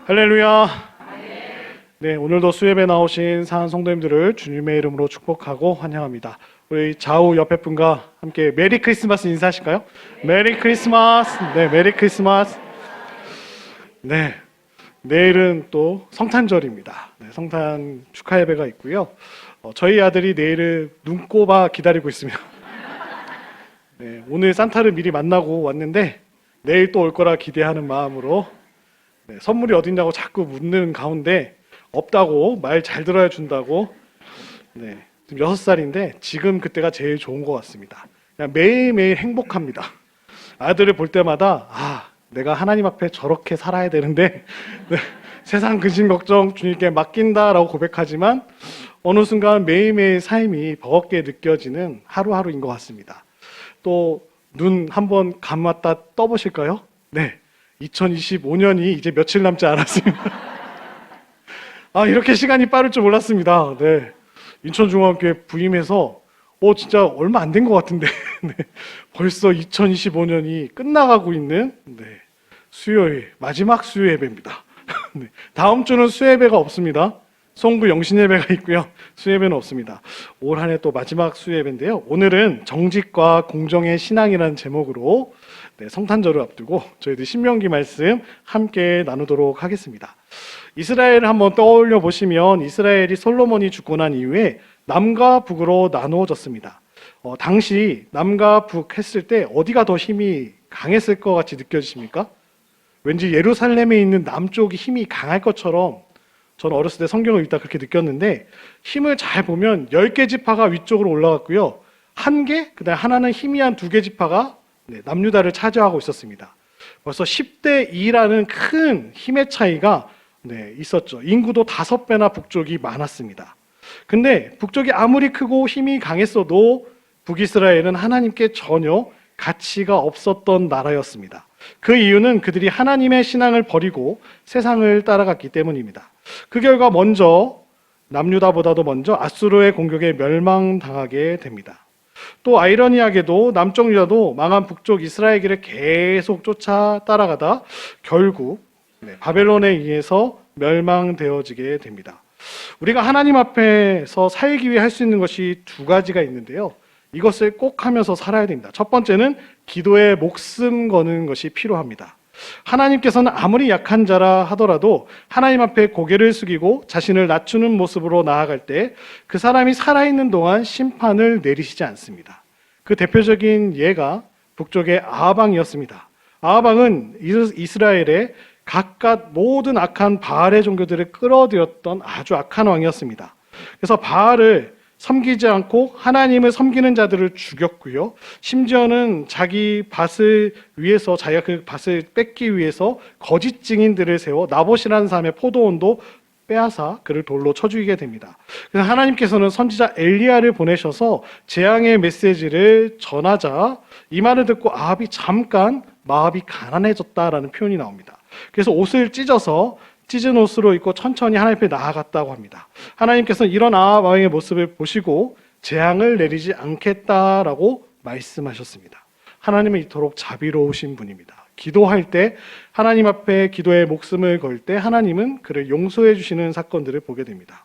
할렐루야. 네, 오늘도 수예배 나오신 사랑하는 성도님들을 주님의 이름으로 축복하고 환영합니다. 우리 좌우 옆에 분과 함께 메리 크리스마스 인사하실까요? 메리 크리스마스. 네, 메리 크리스마스. 네, 내일은 또 성탄절입니다. 네, 성탄 축하 예배가 있고요. 저희 아들이 내일은 눈꼽아 기다리고 있습니다. 네, 오늘 산타를 미리 만나고 왔는데 내일 또 올 거라 기대하는 마음으로 네, 선물이 어딨냐고 자꾸 묻는 가운데 없다고 말 잘 들어야 준다고. 네, 지금 6살인데 지금 그때가 제일 좋은 것 같습니다. 그냥 매일매일 행복합니다. 아들을 볼 때마다 내가 하나님 앞에 저렇게 살아야 되는데 네, 세상 근심 걱정 주님께 맡긴다라고 고백하지만 어느 순간 매일매일 삶이 버겁게 느껴지는 하루하루인 것 같습니다. 또 눈 한번 감았다 떠보실까요? 네, 2025년이 이제 며칠 남지 않았습니다. 이렇게 시간이 빠를 줄 몰랐습니다. 네, 인천중앙교회 부임해서 진짜 얼마 안 된 것 같은데 네, 벌써 2025년이 끝나가고 있는 수요일, 마지막 수요 예배입니다. 네, 다음 주는 수요 예배가 없습니다. 송구 영신 예배가 있고요. 수요 예배는 없습니다. 올 한 해 또 마지막 수요 예배인데요. 오늘은 정직과 공정의 신앙이라는 제목으로 성탄절을 앞두고 저희들 신명기 말씀 함께 나누도록 하겠습니다. 이스라엘을 한번 떠올려 보시면 이스라엘이 솔로몬이 죽고 난 이후에 남과 북으로 나누어졌습니다. 당시 남과 북 했을 때 어디가 더 힘이 강했을 것 같이 느껴지십니까? 왠지 예루살렘에 있는 남쪽이 힘이 강할 것처럼 저는 어렸을 때 성경을 읽다 그렇게 느꼈는데, 힘을 잘 보면 10개 지파가 위쪽으로 올라갔고요. 그다음 하나는 희미한 2개 지파가 남유다를 차지하고 있었습니다. 벌써 10대 2라는 큰 힘의 차이가 있었죠. 인구도 5배나 북쪽이 많았습니다. 근데 북쪽이 아무리 크고 힘이 강했어도 북이스라엘은 하나님께 전혀 가치가 없었던 나라였습니다. 그 이유는 그들이 하나님의 신앙을 버리고 세상을 따라갔기 때문입니다. 그 결과 남유다보다도 먼저 아수르의 공격에 멸망당하게 됩니다. 또 아이러니하게도 남쪽 유다도 망한 북쪽 이스라엘길을 계속 쫓아 따라가다 결국 바벨론에 의해서 멸망되어지게 됩니다. 우리가 하나님 앞에서 살기 위해 할 수 있는 것이 2가지가 있는데요. 이것을 꼭 하면서 살아야 됩니다. 첫 번째는 기도에 목숨 거는 것이 필요합니다. 하나님께서는 아무리 약한 자라 하더라도 하나님 앞에 고개를 숙이고 자신을 낮추는 모습으로 나아갈 때 그 사람이 살아있는 동안 심판을 내리시지 않습니다. 그 대표적인 예가 북쪽의 아하방이었습니다. 아하방은 이스라엘의 각각 모든 악한 바알의 종교들을 끌어들였던 아주 악한 왕이었습니다. 그래서 바알을 섬기지 않고 하나님을 섬기는 자들을 죽였고요. 심지어는 자기 밭을 위해서, 자기가 그 밭을 뺏기 위해서 거짓 증인들을 세워 나봇이라는 사람의 포도원도 빼앗아 그를 돌로 쳐 죽이게 됩니다. 그래서 하나님께서는 선지자 엘리야를 보내셔서 재앙의 메시지를 전하자 이 말을 듣고 아합이 잠깐 마음이 가난해졌다라는 표현이 나옵니다. 그래서 옷을 찢은 옷으로 입고 천천히 하나님 앞에 나아갔다고 합니다. 하나님께서는 이런 아합 왕의 모습을 보시고 재앙을 내리지 않겠다라고 말씀하셨습니다. 하나님은 이토록 자비로우신 분입니다. 기도할 때, 하나님 앞에 기도에 목숨을 걸 때 하나님은 그를 용서해 주시는 사건들을 보게 됩니다.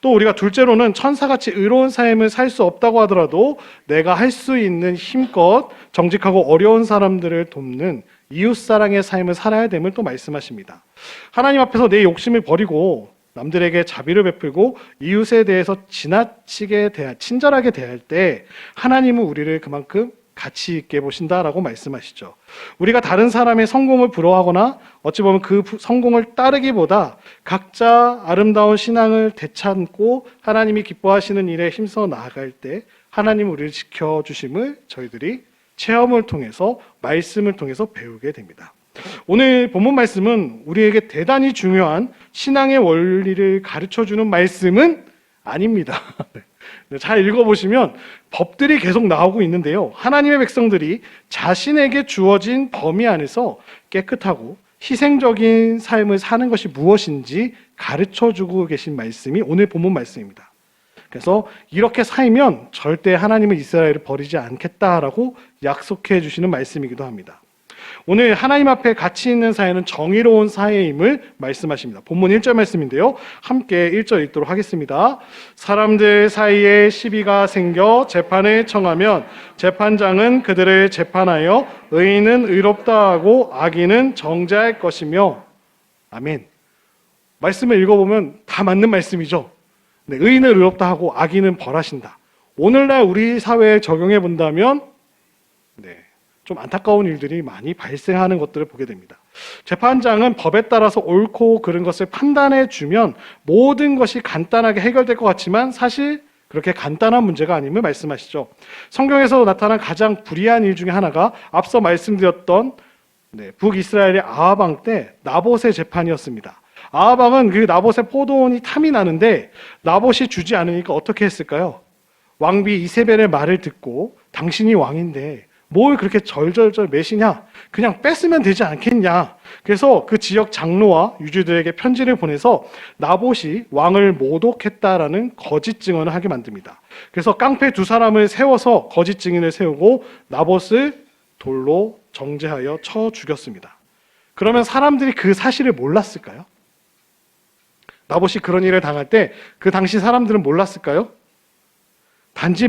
또 우리가 둘째로는 천사같이 의로운 삶을 살 수 없다고 하더라도 내가 할 수 있는 힘껏 정직하고 어려운 사람들을 돕는 이웃사랑의 삶을 살아야 됨을 또 말씀하십니다. 하나님 앞에서 내 욕심을 버리고 남들에게 자비를 베풀고 이웃에 대해서 친절하게 대할 때 하나님은 우리를 그만큼 가치 있게 보신다라고 말씀하시죠. 우리가 다른 사람의 성공을 부러워하거나 어찌 보면 그 성공을 따르기보다 각자 아름다운 신앙을 되찾고 하나님이 기뻐하시는 일에 힘써 나아갈 때 하나님은 우리를 지켜주심을 저희들이 체험을 통해서, 말씀을 통해서 배우게 됩니다. 오늘 본문 말씀은 우리에게 대단히 중요한 신앙의 원리를 가르쳐주는 말씀은 아닙니다. 잘 읽어보시면 법들이 계속 나오고 있는데요. 하나님의 백성들이 자신에게 주어진 범위 안에서 깨끗하고 희생적인 삶을 사는 것이 무엇인지 가르쳐주고 계신 말씀이 오늘 본문 말씀입니다. 그래서 이렇게 살면 절대 하나님은 이스라엘을 버리지 않겠다라고 약속해 주시는 말씀이기도 합니다. 오늘 하나님 앞에 가치 있는 사회는 정의로운 사회임을 말씀하십니다. 본문 1절 말씀인데요. 함께 1절 읽도록 하겠습니다. 사람들 사이에 시비가 생겨 재판을 청하면 재판장은 그들을 재판하여 의인은 의롭다 하고 악인은 정죄할 것이며. 아멘. 말씀을 읽어보면 다 맞는 말씀이죠. 네, 의인은 의롭다 하고 악인은 벌하신다. 오늘날 우리 사회에 적용해 본다면 좀 안타까운 일들이 많이 발생하는 것들을 보게 됩니다. 재판장은 법에 따라서 옳고 그른 것을 판단해 주면 모든 것이 간단하게 해결될 것 같지만 사실 그렇게 간단한 문제가 아님을 말씀하시죠. 성경에서 나타난 가장 불의한 일 중에 하나가 앞서 말씀드렸던 북이스라엘의 아합 왕 때 나봇의 재판이었습니다. 아합 왕은 그 나봇의 포도원이 탐이 나는데 나봇이 주지 않으니까 어떻게 했을까요? 왕비 이세벨의 말을 듣고 당신이 왕인데 뭘 그렇게 절절절 매시냐? 그냥 뺐으면 되지 않겠냐? 그래서 그 지역 장로와 유주들에게 편지를 보내서 나봇이 왕을 모독했다라는 거짓 증언을 하게 만듭니다. 그래서 깡패 두 사람을 세워서 거짓 증인을 세우고 나봇을 돌로 정죄하여 쳐 죽였습니다. 그러면 사람들이 그 사실을 몰랐을까요? 나봇이 그런 일을 당할 때 그 당시 사람들은 몰랐을까요? 단지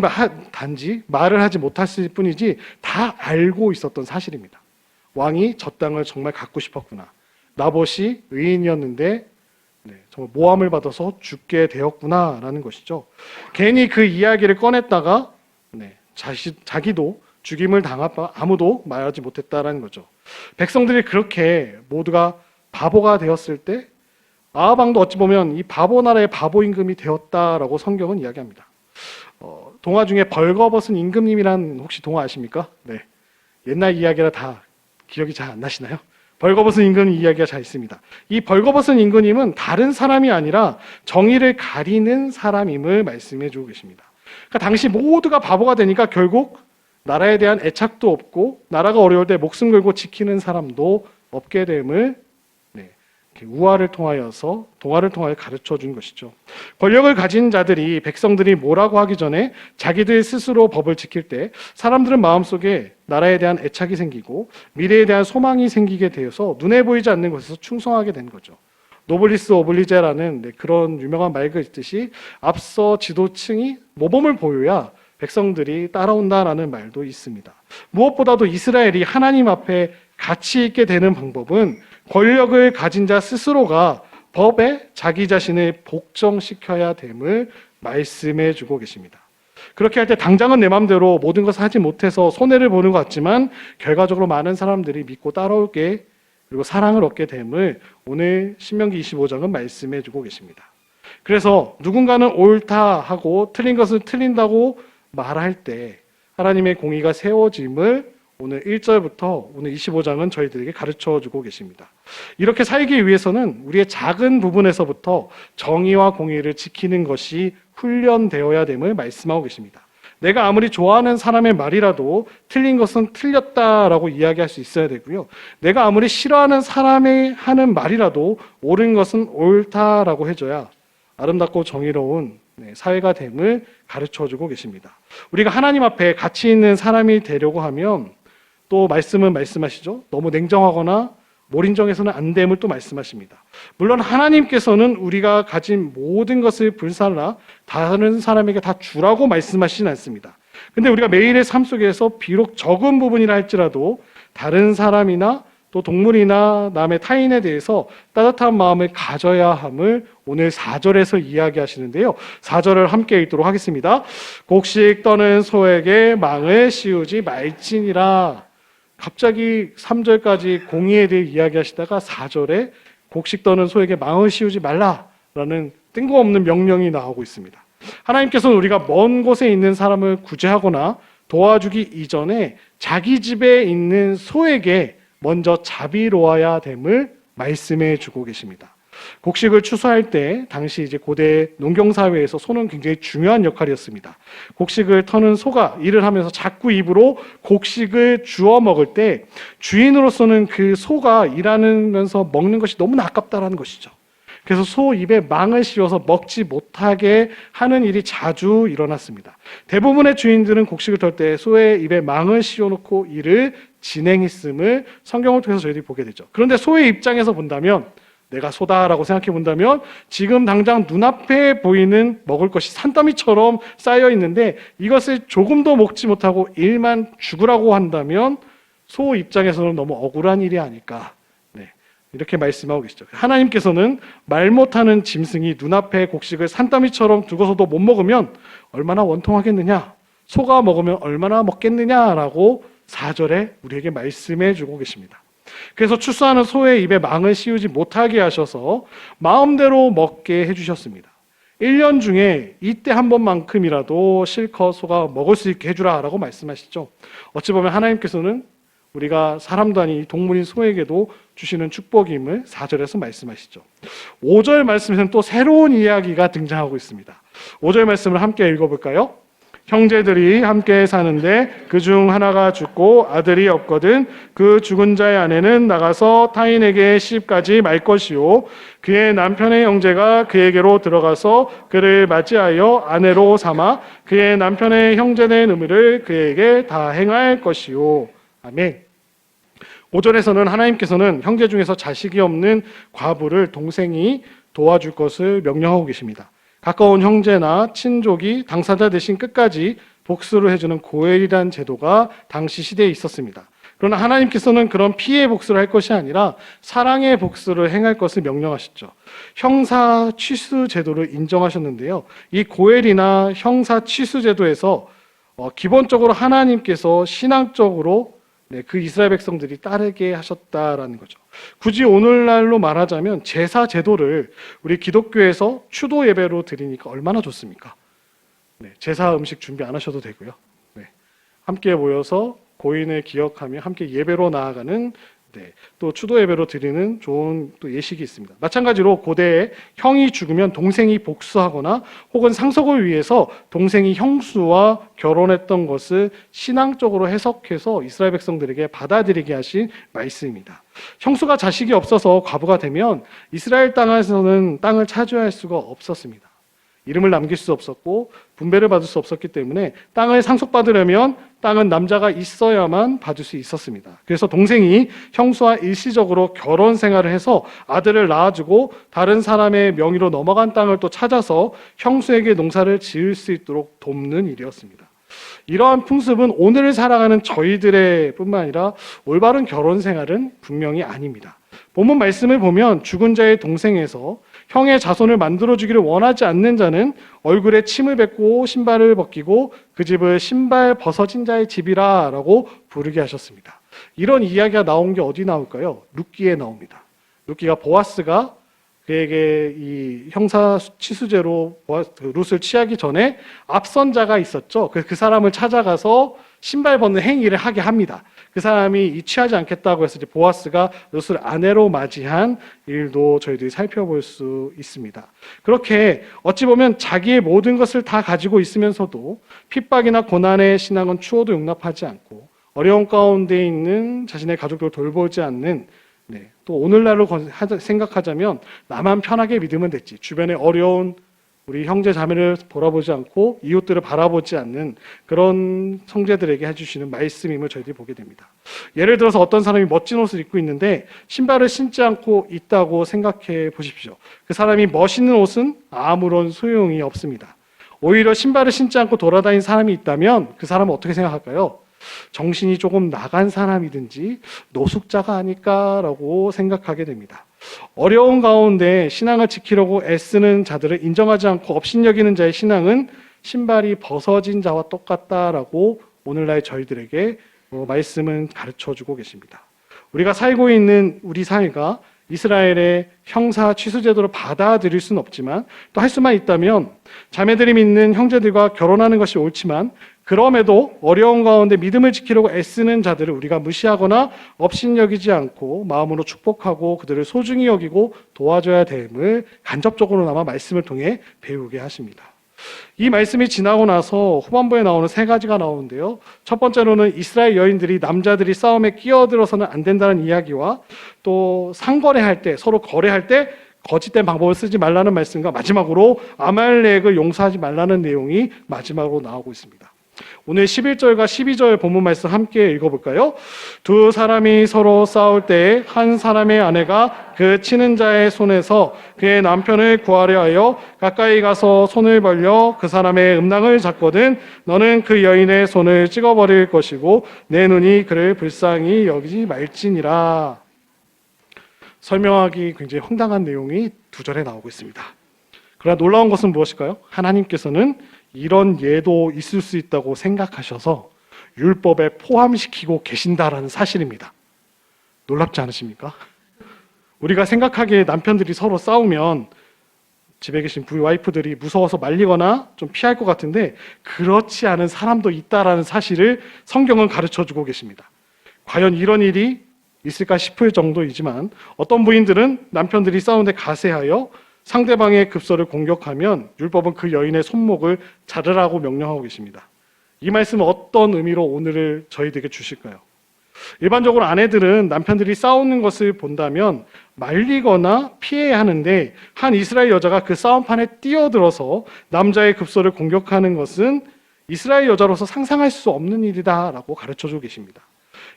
말을 하지 못했을 뿐이지 다 알고 있었던 사실입니다. 왕이 저 땅을 정말 갖고 싶었구나. 나봇이 의인이었는데 정말 모함을 받아서 죽게 되었구나라는 것이죠. 괜히 그 이야기를 꺼냈다가 자기도 죽임을 당할까 아무도 말하지 못했다라는 거죠. 백성들이 그렇게 모두가 바보가 되었을 때 아합 왕도 어찌 보면 이 바보 나라의 바보 임금이 되었다라고 성경은 이야기합니다. 동화 중에 벌거벗은 임금님이란 혹시 동화 아십니까? 네. 옛날 이야기라 다 기억이 잘 안 나시나요? 벌거벗은 임금 이야기가 잘 있습니다. 이 벌거벗은 임금님은 다른 사람이 아니라 정의를 가리는 사람임을 말씀해 주고 계십니다. 그러니까 당시 모두가 바보가 되니까 결국 나라에 대한 애착도 없고 나라가 어려울 때 목숨 걸고 지키는 사람도 없게 됨을 동화를 통하여 가르쳐 준 것이죠. 권력을 가진 자들이 백성들이 뭐라고 하기 전에 자기들 스스로 법을 지킬 때 사람들은 마음속에 나라에 대한 애착이 생기고 미래에 대한 소망이 생기게 되어서 눈에 보이지 않는 것에서 충성하게 된 거죠. 노블리스 오블리제라는 그런 유명한 말가 있듯이 앞서 지도층이 모범을 보여야 백성들이 따라온다라는 말도 있습니다. 무엇보다도 이스라엘이 하나님 앞에 가치 있게 되는 방법은 권력을 가진 자 스스로가 법에 자기 자신을 복종시켜야 됨을 말씀해 주고 계십니다. 그렇게 할 때 당장은 내 마음대로 모든 것을 하지 못해서 손해를 보는 것 같지만 결과적으로 많은 사람들이 믿고 따라오게 그리고 사랑을 얻게 됨을 오늘 신명기 25장은 말씀해 주고 계십니다. 그래서 누군가는 옳다 하고 틀린 것은 틀린다고 말할 때 하나님의 공의가 세워짐을 오늘 1절부터 오늘 25장은 저희들에게 가르쳐 주고 계십니다. 이렇게 살기 위해서는 우리의 작은 부분에서부터 정의와 공의를 지키는 것이 훈련되어야 됨을 말씀하고 계십니다. 내가 아무리 좋아하는 사람의 말이라도 틀린 것은 틀렸다라고 이야기할 수 있어야 되고요. 내가 아무리 싫어하는 사람이 하는 말이라도 옳은 것은 옳다라고 해줘야 아름답고 정의로운 사회가 됨을 가르쳐 주고 계십니다. 우리가 하나님 앞에 가치 있는 사람이 되려고 하면 또 말씀은 말씀하시죠. 너무 냉정하거나 몰인정해서는 안 됨을 또 말씀하십니다. 물론 하나님께서는 우리가 가진 모든 것을 불살라 다른 사람에게 다 주라고 말씀하시진 않습니다. 근데 우리가 매일의 삶 속에서 비록 적은 부분이라 할지라도 다른 사람이나 또 동물이나 남의 타인에 대해서 따뜻한 마음을 가져야 함을 오늘 4절에서 이야기하시는데요. 4절을 함께 읽도록 하겠습니다. 곡식 떠는 소에게 망을 씌우지 말지니라. 갑자기 3절까지 공의에 대해 이야기하시다가 4절에 곡식 떠는 소에게 망을 씌우지 말라라는 뜬금없는 명령이 나오고 있습니다. 하나님께서는 우리가 먼 곳에 있는 사람을 구제하거나 도와주기 이전에 자기 집에 있는 소에게 먼저 자비로워야 됨을 말씀해 주고 계십니다. 곡식을 추수할 때 당시 이제 고대 농경 사회에서 소는 굉장히 중요한 역할이었습니다. 곡식을 터는 소가 일을 하면서 자꾸 입으로 곡식을 주워 먹을 때 주인으로서는 그 소가 일하면서 먹는 것이 너무나 아깝다라는 것이죠. 그래서 소 입에 망을 씌워서 먹지 못하게 하는 일이 자주 일어났습니다. 대부분의 주인들은 곡식을 털 때 소의 입에 망을 씌워놓고 일을 진행했음을 성경을 통해서 저희들이 보게 되죠. 그런데 소의 입장에서 본다면, 내가 소다라고 생각해 본다면 지금 당장 눈앞에 보이는 먹을 것이 산더미처럼 쌓여 있는데 이것을 조금도 먹지 못하고 일만 죽으라고 한다면 소 입장에서는 너무 억울한 일이 아닐까, 이렇게 말씀하고 계시죠. 하나님께서는 말 못하는 짐승이 눈앞에 곡식을 산더미처럼 두고서도 못 먹으면 얼마나 원통하겠느냐, 소가 먹으면 얼마나 먹겠느냐라고 4절에 우리에게 말씀해 주고 계십니다. 그래서 출소하는 소의 입에 망을 씌우지 못하게 하셔서 마음대로 먹게 해주셨습니다. 1년 중에 이때 한 번만큼이라도 실컷 소가 먹을 수 있게 해주라 라고 말씀하시죠. 어찌 보면 하나님께서는 우리가 사람도 아닌 동물인 소에게도 주시는 축복임을 4절에서 말씀하시죠. 5절 말씀에서는 또 새로운 이야기가 등장하고 있습니다. 5절 말씀을 함께 읽어볼까요? 형제들이 함께 사는데 그중 하나가 죽고 아들이 없거든 그 죽은 자의 아내는 나가서 타인에게 시집가지 말 것이요 그의 남편의 형제가 그에게로 들어가서 그를 맞이하여 아내로 삼아 그의 남편의 형제된 의무를 그에게 다 행할 것이요. 아멘. 5절에서는 하나님께서는 형제 중에서 자식이 없는 과부를 동생이 도와줄 것을 명령하고 계십니다. 가까운 형제나 친족이 당사자 대신 끝까지 복수를 해주는 고엘이라는 제도가 당시 시대에 있었습니다. 그러나 하나님께서는 그런 피해 복수를 할 것이 아니라 사랑의 복수를 행할 것을 명령하셨죠. 형사 취수 제도를 인정하셨는데요. 이 고엘이나 형사 취수 제도에서 기본적으로 하나님께서 신앙적으로 그 이스라엘 백성들이 따르게 하셨다라는 거죠. 굳이 오늘날로 말하자면 제사 제도를 우리 기독교에서 추도 예배로 드리니까 얼마나 좋습니까? 제사 음식 준비 안 하셔도 되고요. 함께 모여서 고인을 기억하며 함께 예배로 나아가는 또 추도 예배로 드리는 좋은 또 예식이 있습니다. 마찬가지로 고대에 형이 죽으면 동생이 복수하거나 혹은 상속을 위해서 동생이 형수와 결혼했던 것을 신앙적으로 해석해서 이스라엘 백성들에게 받아들이게 하신 말씀입니다. 형수가 자식이 없어서 과부가 되면 이스라엘 땅에서는 땅을 차지할 수가 없었습니다. 이름을 남길 수 없었고 분배를 받을 수 없었기 때문에 땅을 상속받으려면 땅은 남자가 있어야만 받을 수 있었습니다. 그래서 동생이 형수와 일시적으로 결혼 생활을 해서 아들을 낳아주고 다른 사람의 명의로 넘어간 땅을 또 찾아서 형수에게 농사를 지을 수 있도록 돕는 일이었습니다. 이러한 풍습은 오늘을 살아가는 저희들의 뿐만 아니라 올바른 결혼 생활은 분명히 아닙니다. 본문 말씀을 보면 죽은 자의 동생에서 형의 자손을 만들어주기를 원하지 않는 자는 얼굴에 침을 뱉고 신발을 벗기고 그 집을 신발 벗어진 자의 집이라 라고 부르게 하셨습니다. 이런 이야기가 나온 게 어디 나올까요? 룻기에 나옵니다. 룻기가 보아스가 그에게 이 형사 치수제로 룻을 취하기 전에 앞선 자가 있었죠. 그 사람을 찾아가서 신발 벗는 행위를 하게 합니다. 그 사람이 취하지 않겠다고 해서 이제 보아스가 룻을 아내로 맞이한 일도 저희들이 살펴볼 수 있습니다. 그렇게 어찌 보면 자기의 모든 것을 다 가지고 있으면서도 핍박이나 고난의 신앙은 추호도 용납하지 않고 어려운 가운데 있는 자신의 가족들을 돌보지 않는 또 오늘날로 생각하자면 나만 편하게 믿으면 됐지, 주변에 어려운 우리 형제 자매를 돌아보지 않고 이웃들을 바라보지 않는 그런 형제들에게 해주시는 말씀임을 저희들이 보게 됩니다. 예를 들어서 어떤 사람이 멋진 옷을 입고 있는데 신발을 신지 않고 있다고 생각해 보십시오. 그 사람이 멋있는 옷은 아무런 소용이 없습니다. 오히려 신발을 신지 않고 돌아다니는 사람이 있다면 그 사람은 어떻게 생각할까요? 정신이 조금 나간 사람이든지 노숙자가 아닐까라고 생각하게 됩니다. 어려운 가운데 신앙을 지키려고 애쓰는 자들을 인정하지 않고 업신여기는 자의 신앙은 신발이 벗어진 자와 똑같다라고 오늘날 저희들에게 말씀은 가르쳐주고 계십니다. 우리가 살고 있는 우리 사회가 이스라엘의 형사 취수제도를 받아들일 수는 없지만 또 할 수만 있다면 자매들이 믿는 형제들과 결혼하는 것이 옳지만 그럼에도 어려운 가운데 믿음을 지키려고 애쓰는 자들을 우리가 무시하거나 업신여기지 않고 마음으로 축복하고 그들을 소중히 여기고 도와줘야 됨을 간접적으로나마 말씀을 통해 배우게 하십니다. 이 말씀이 지나고 나서 후반부에 나오는 세 가지가 나오는데요. 첫 번째로는 이스라엘 여인들이 남자들이 싸움에 끼어들어서는 안 된다는 이야기와 또 상거래할 때 서로 거래할 때 거짓된 방법을 쓰지 말라는 말씀과 마지막으로 아말렉을 용서하지 말라는 내용이 마지막으로 나오고 있습니다. 오늘 11절과 12절 본문 말씀 함께 읽어볼까요? 두 사람이 서로 싸울 때 한 사람의 아내가 그 치는 자의 손에서 그의 남편을 구하려 하여 가까이 가서 손을 벌려 그 사람의 음낭을 잡거든 너는 그 여인의 손을 찍어버릴 것이고 내 눈이 그를 불쌍히 여기지 말지니라. 설명하기 굉장히 황당한 내용이 2절에 나오고 있습니다. 그러나 놀라운 것은 무엇일까요? 하나님께서는 이런 예도 있을 수 있다고 생각하셔서 율법에 포함시키고 계신다라는 사실입니다. 놀랍지 않으십니까? 우리가 생각하기에 남편들이 서로 싸우면 집에 계신 부위 와이프들이 무서워서 말리거나 좀 피할 것 같은데 그렇지 않은 사람도 있다라는 사실을 성경은 가르쳐주고 계십니다. 과연 이런 일이 있을까 싶을 정도이지만 어떤 부인들은 남편들이 싸우는데 가세하여 상대방의 급소를 공격하면 율법은 그 여인의 손목을 자르라고 명령하고 계십니다. 이 말씀은 어떤 의미로 오늘을 저희들에게 주실까요? 일반적으로 아내들은 남편들이 싸우는 것을 본다면 말리거나 피해야 하는데 한 이스라엘 여자가 그 싸움판에 뛰어들어서 남자의 급소를 공격하는 것은 이스라엘 여자로서 상상할 수 없는 일이다라고 가르쳐주고 계십니다.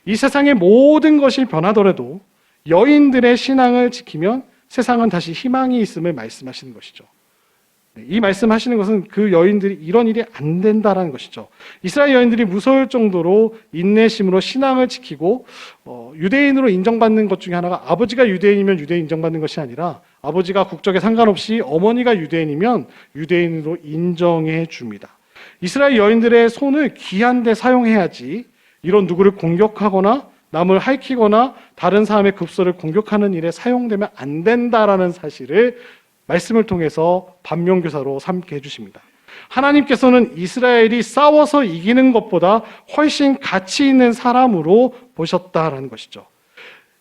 이 세상의 모든 것이 변하더라도 여인들의 신앙을 지키면 세상은 다시 희망이 있음을 말씀하시는 것이죠. 이 말씀하시는 것은 그 여인들이 이런 일이 안 된다라는 것이죠. 이스라엘 여인들이 무서울 정도로 인내심으로 신앙을 지키고 유대인으로 인정받는 것 중에 하나가 아버지가 유대인이면 유대인 인정받는 것이 아니라 아버지가 국적에 상관없이 어머니가 유대인이면 유대인으로 인정해 줍니다. 이스라엘 여인들의 손을 귀한 데 사용해야지 이런 누구를 공격하거나 남을 핥히거나 다른 사람의 급소를 공격하는 일에 사용되면 안 된다라는 사실을 말씀을 통해서 반면교사로 삼게 해주십니다. 하나님께서는 이스라엘이 싸워서 이기는 것보다 훨씬 가치 있는 사람으로 보셨다라는 것이죠.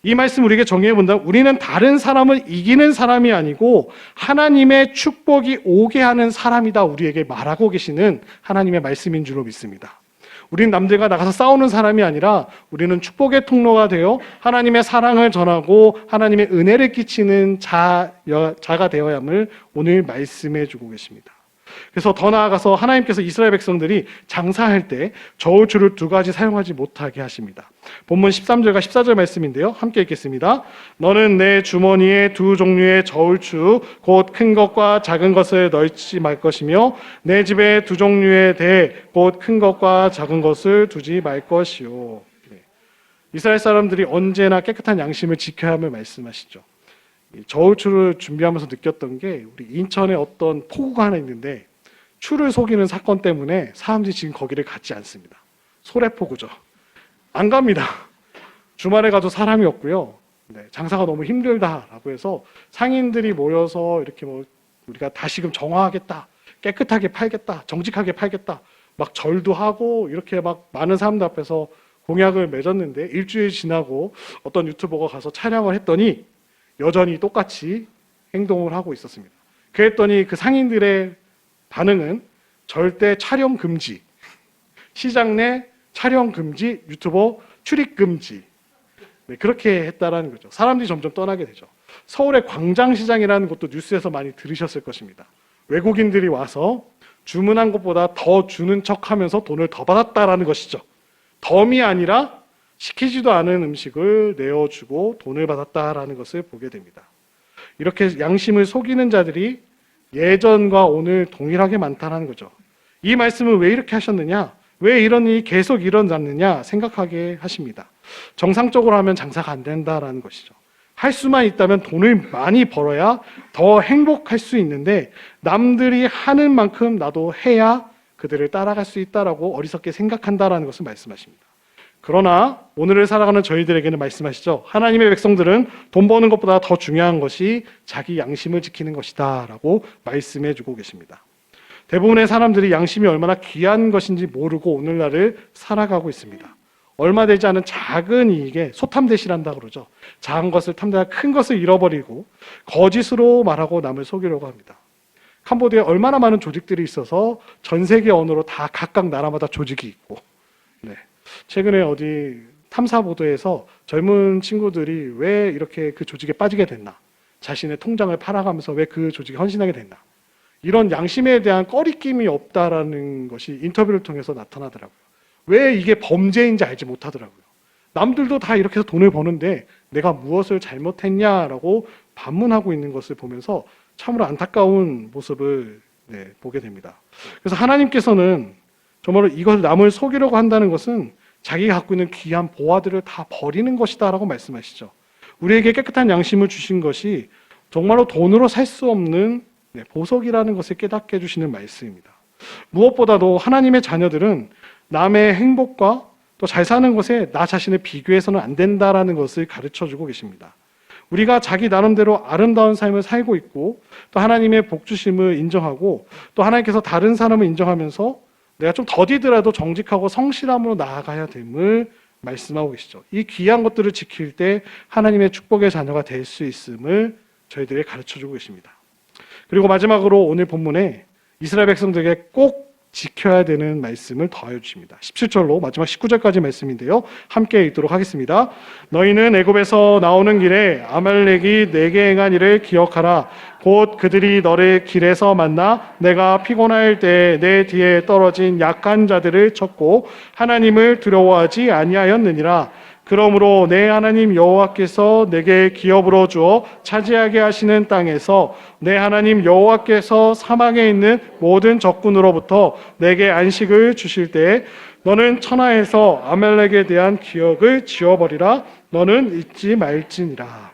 이 말씀 우리에게 정리해 본다면 우리는 다른 사람을 이기는 사람이 아니고 하나님의 축복이 오게 하는 사람이다 우리에게 말하고 계시는 하나님의 말씀인 줄로 믿습니다. 우리는 남들과 나가서 싸우는 사람이 아니라 우리는 축복의 통로가 되어 하나님의 사랑을 전하고 하나님의 은혜를 끼치는 자가 되어야 함을 오늘 말씀해 주고 계십니다. 그래서 더 나아가서 하나님께서 이스라엘 백성들이 장사할 때 저울추를 2가지 사용하지 못하게 하십니다. 본문 13절과 14절 말씀인데요. 함께 읽겠습니다. 너는 내 주머니에 2 종류의 저울추 곧 큰 것과 작은 것을 넣지 말 것이며 내 집에 2 종류의 대 곧 큰 것과 작은 것을 두지 말 것이요. 이스라엘 사람들이 언제나 깨끗한 양심을 지켜야 함을 말씀하시죠. 저울추를 준비하면서 느꼈던 게 우리 인천에 어떤 포구가 하나 있는데 추를 속이는 사건 때문에 사람들이 지금 거기를 가지 않습니다. 소래포구죠. 안 갑니다. 주말에 가도 사람이 없고요. 장사가 너무 힘들다라고 해서 상인들이 모여서 이렇게 우리가 다시금 정화하겠다, 깨끗하게 팔겠다, 정직하게 팔겠다, 막 절도 하고 이렇게 막 많은 사람들 앞에서 공약을 맺었는데 일주일 지나고 어떤 유튜버가 가서 촬영을 했더니 여전히 똑같이 행동을 하고 있었습니다. 그랬더니 그 상인들의 반응은 절대 촬영 금지, 시장 내 촬영 금지, 유튜버 출입 금지. 그렇게 했다라는 거죠. 사람들이 점점 떠나게 되죠. 서울의 광장시장이라는 것도 뉴스에서 많이 들으셨을 것입니다. 외국인들이 와서 주문한 것보다 더 주는 척하면서 돈을 더 받았다라는 것이죠. 덤이 아니라 시키지도 않은 음식을 내어주고 돈을 받았다라는 것을 보게 됩니다. 이렇게 양심을 속이는 자들이 예전과 오늘 동일하게 많다는 거죠. 이 말씀은 왜 이렇게 하셨느냐? 왜 이런 일이 계속 일어났느냐 생각하게 하십니다. 정상적으로 하면 장사가 안 된다라는 것이죠. 할 수만 있다면 돈을 많이 벌어야 더 행복할 수 있는데 남들이 하는 만큼 나도 해야 그들을 따라갈 수 있다라고 어리석게 생각한다라는 것을 말씀하십니다. 그러나 오늘을 살아가는 저희들에게는 말씀하시죠. 하나님의 백성들은 돈 버는 것보다 더 중요한 것이 자기 양심을 지키는 것이다 라고 말씀해 주고 계십니다. 대부분의 사람들이 양심이 얼마나 귀한 것인지 모르고 오늘날을 살아가고 있습니다. 얼마 되지 않은 작은 이익에 소탐대실한다 그러죠. 작은 것을 탐내다 큰 것을 잃어버리고 거짓으로 말하고 남을 속이려고 합니다. 캄보디아에 얼마나 많은 조직들이 있어서 전 세계 언어로 다 각각 나라마다 조직이 있고 최근에 어디 탐사 보도에서 젊은 친구들이 왜 이렇게 그 조직에 빠지게 됐나 자신의 통장을 팔아가면서 왜 그 조직에 헌신하게 됐나. 이런 양심에 대한 꺼리낌이 없다라는 것이 인터뷰를 통해서 나타나더라고요. 왜 이게 범죄인지 알지 못하더라고요. 남들도 다 이렇게 해서 돈을 버는데 내가 무엇을 잘못했냐라고 반문하고 있는 것을 보면서 참으로 안타까운 모습을 보게 됩니다. 그래서 하나님께서는 정말로 이것을 남을 속이려고 한다는 것은 자기가 갖고 있는 귀한 보화들을 다 버리는 것이다라고 말씀하시죠. 우리에게 깨끗한 양심을 주신 것이 정말로 돈으로 살 수 없는 보석이라는 것을 깨닫게 해주시는 말씀입니다. 무엇보다도 하나님의 자녀들은 남의 행복과 또 잘 사는 것에 나 자신을 비교해서는 안 된다라는 것을 가르쳐주고 계십니다. 우리가 자기 나름대로 아름다운 삶을 살고 있고 또 하나님의 복 주심을 인정하고 또 하나님께서 다른 사람을 인정하면서 내가 좀 더디더라도 정직하고 성실함으로 나아가야 됨을 말씀하고 계시죠. 이 귀한 것들을 지킬 때 하나님의 축복의 자녀가 될 수 있음을 저희들에게 가르쳐주고 계십니다. 그리고 마지막으로 오늘 본문에 이스라엘 백성들에게 꼭 지켜야 되는 말씀을 더하여 주십니다. 17절로 마지막 19절까지 말씀인데요. 함께 읽도록 하겠습니다. 너희는 애굽에서 나오는 길에 아말렉이 내게 행한 일을 기억하라. 곧 그들이 너를 길에서 만나 내가 피곤할 때 내 뒤에 떨어진 약한 자들을 쳤고 하나님을 두려워하지 아니하였느니라. 그러므로 내 하나님 여호와께서 내게 기업으로 주어 차지하게 하시는 땅에서 내 하나님 여호와께서 사막에 있는 모든 적군으로부터 내게 안식을 주실 때 너는 천하에서 아말렉에 대한 기억을 지워버리라. 너는 잊지 말지니라.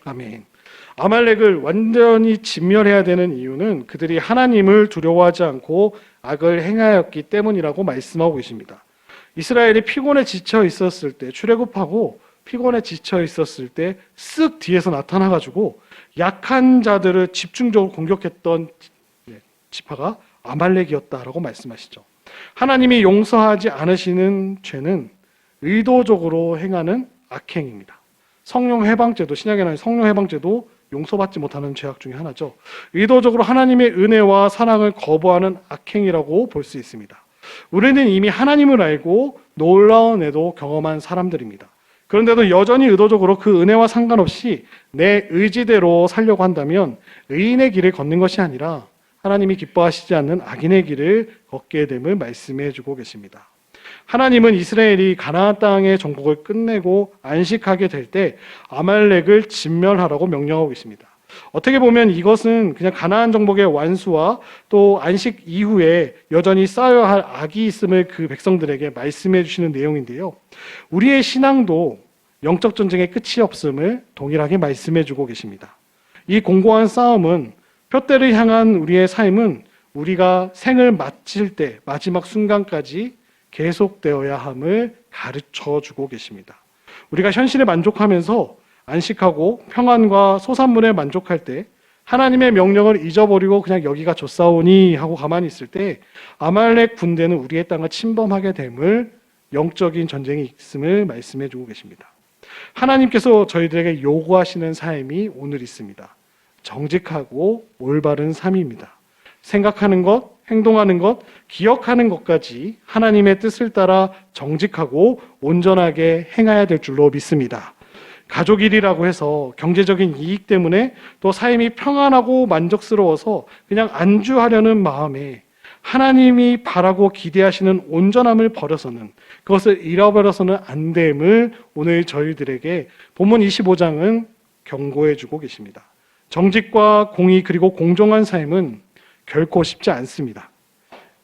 아멘. 아말렉을 완전히 진멸해야 되는 이유는 그들이 하나님을 두려워하지 않고 악을 행하였기 때문이라고 말씀하고 계십니다. 이스라엘이 피곤에 지쳐 있었을 때, 출애굽하고 피곤에 지쳐 있었을 때 쓱 뒤에서 나타나가지고 약한 자들을 집중적으로 공격했던 지파가 아말렉이었다라고 말씀하시죠. 하나님이 용서하지 않으시는 죄는 의도적으로 행하는 악행입니다. 성령 해방죄도, 신약에 나온 성령 해방죄도 용서받지 못하는 죄악 중에 하나죠. 의도적으로 하나님의 은혜와 사랑을 거부하는 악행이라고 볼 수 있습니다. 우리는 이미 하나님을 알고 놀라운 애도 경험한 사람들입니다. 그런데도 여전히 의도적으로 그 은혜와 상관없이 내 의지대로 살려고 한다면 의인의 길을 걷는 것이 아니라 하나님이 기뻐하시지 않는 악인의 길을 걷게 됨을 말씀해 주고 계십니다. 하나님은 이스라엘이 가나안 땅의 정복을 끝내고 안식하게 될 때 아말렉을 진멸하라고 명령하고 계십니다. 어떻게 보면 이것은 그냥 가나안 정복의 완수와 또 안식 이후에 여전히 쌓여야 할 악이 있음을 그 백성들에게 말씀해 주시는 내용인데요. 우리의 신앙도 영적 전쟁의 끝이 없음을 동일하게 말씀해 주고 계십니다. 이 공고한 싸움은 표대를 향한 우리의 삶은 우리가 생을 마칠 때 마지막 순간까지 계속되어야 함을 가르쳐 주고 계십니다. 우리가 현실에 만족하면서 안식하고 평안과 소산물에 만족할 때 하나님의 명령을 잊어버리고 그냥 여기가 좋사오니 하고 가만히 있을 때 아말렉 군대는 우리의 땅을 침범하게 됨을 영적인 전쟁이 있음을 말씀해 주고 계십니다. 하나님께서 저희들에게 요구하시는 삶이 오늘 있습니다. 정직하고 올바른 삶입니다. 생각하는 것, 행동하는 것, 기억하는 것까지 하나님의 뜻을 따라 정직하고 온전하게 행해야 될 줄로 믿습니다. 가족 일이라고 해서 경제적인 이익 때문에 또 삶이 평안하고 만족스러워서 그냥 안주하려는 마음에 하나님이 바라고 기대하시는 온전함을 버려서는, 그것을 잃어버려서는 안 됨을 오늘 저희들에게 본문 25장은 경고해 주고 계십니다. 정직과 공의 그리고 공정한 삶은 결코 쉽지 않습니다.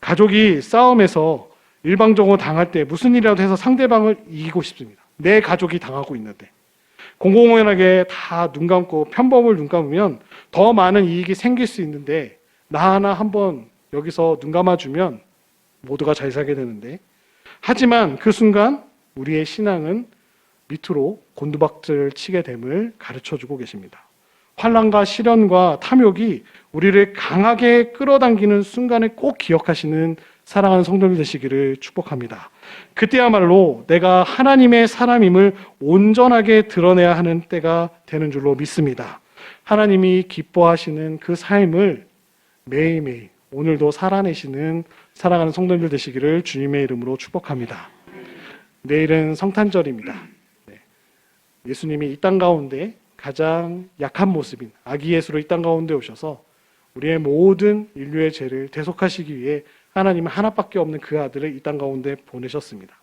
가족이 싸움에서 일방적으로 당할 때 무슨 일이라도 해서 상대방을 이기고 싶습니다. 내 가족이 당하고 있는데 공공연하게 다 눈 감고 편법을 눈 감으면 더 많은 이익이 생길 수 있는데 나 하나 한번 여기서 눈 감아주면 모두가 잘 살게 되는데, 하지만 그 순간 우리의 신앙은 밑으로 곤두박질을 치게 됨을 가르쳐주고 계십니다. 환난과 시련과 탐욕이 우리를 강하게 끌어당기는 순간을 꼭 기억하시는 사랑하는 성도들 되시기를 축복합니다. 그때야말로 내가 하나님의 사람임을 온전하게 드러내야 하는 때가 되는 줄로 믿습니다. 하나님이 기뻐하시는 그 삶을 매일매일 오늘도 살아내시는 사랑하는 성도들 되시기를 주님의 이름으로 축복합니다. 내일은 성탄절입니다. 예수님이 이 땅 가운데 가장 약한 모습인 아기 예수로 이 땅 가운데 오셔서 우리의 모든 인류의 죄를 대속하시기 위해 하나님은 하나밖에 없는 그 아들을 이 땅 가운데 보내셨습니다.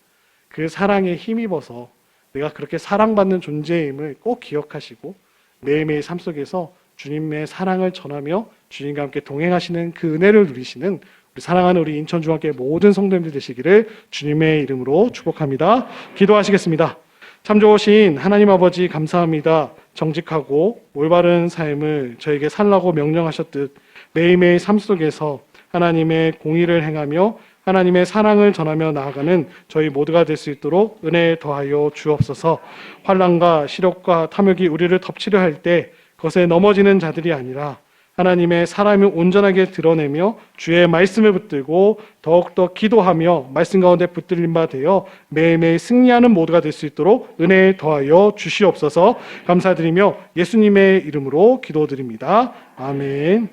그 사랑에 힘입어서 내가 그렇게 사랑받는 존재임을 꼭 기억하시고 매일매일 삶 속에서 주님의 사랑을 전하며 주님과 함께 동행하시는 그 은혜를 누리시는 우리 사랑하는 우리 인천중학교의 모든 성도님들 되시기를 주님의 이름으로 축복합니다. 기도하시겠습니다. 참 좋으신 하나님 아버지 감사합니다. 정직하고 올바른 삶을 저에게 살라고 명령하셨듯 매일매일 삶 속에서 하나님의 공의를 행하며 하나님의 사랑을 전하며 나아가는 저희 모두가 될 수 있도록 은혜 더하여 주옵소서. 환난과 시력과 탐욕이 우리를 덮치려 할 때 그것에 넘어지는 자들이 아니라 하나님의 사랑을 온전하게 드러내며 주의 말씀을 붙들고 더욱더 기도하며 말씀 가운데 붙들린 바 되어 매일매일 승리하는 모두가 될 수 있도록 은혜 더하여 주시옵소서. 감사드리며 예수님의 이름으로 기도드립니다. 아멘.